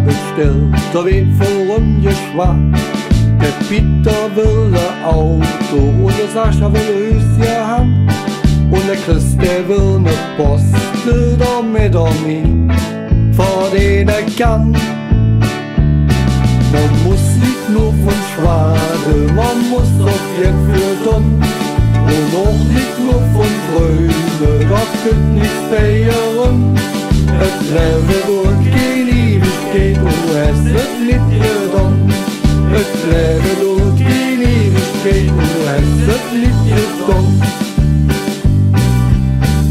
bestellt, da wird voran geschwatzt. Der Peter will ein Auto und der Sascha will ein Höschen haben. Und der Chris, der will ne Poste, damit mit vor den er kann. Man muss nicht nur von Schwade, man muss auch jetzt für dumm. Und auch nicht nur von Träume, das könnt nicht feiern. Es Leben durch die Ewigkeit und es ist nicht getan. Es Leben durch die Ewigkeit und es ist nicht getan.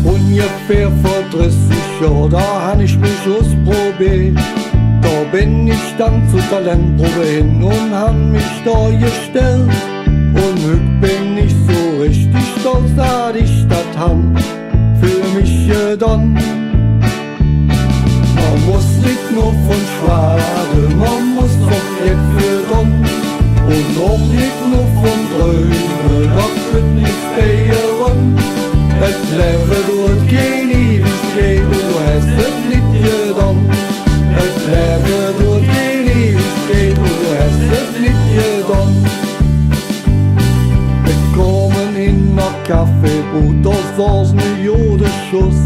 Ungefähr vor 30 Jahren, da han ich mich ausprobiert. Da bin ich dann zur Talentprobe hin und han mich da gestellt. Und heute bin ich so richtig stolz, dass ich das han für mich getan. Man muss nicht nur von Schwade, man muss auch jetzt für dumm. Und auch nicht nur von Träume, das wird nicht feiern. Es Leben durch die Ewigkeit und es ist nicht getan. Es Leben durch die Ewigkeit und es ist nicht getan. Wir kommen in nach Kaffeebrot, da saß ne Jodenschuss.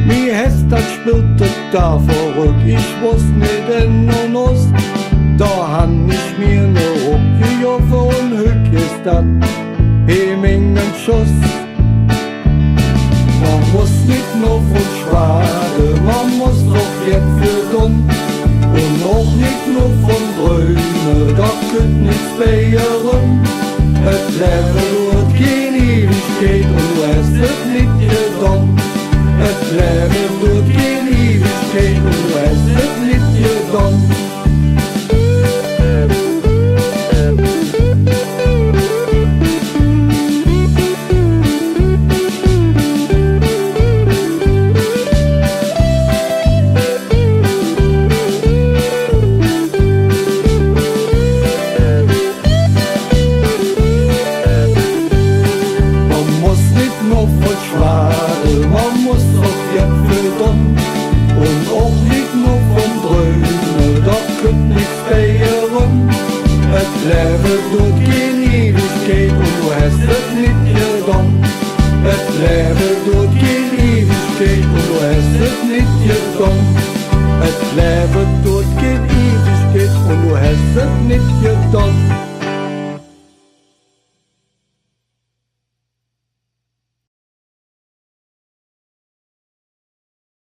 Mi Hester spürte da verrückt, ich wuss nicht in und us. Da han ich mir ne Ruckjoffe und Hück ist dat Hemingen Schuss. Man muss nicht nur von Schwade, man muss auch jetzt für dumm. Und auch nicht nur von Träume, das könnt nicht feiern. Es Leben durch die Ewigkeit und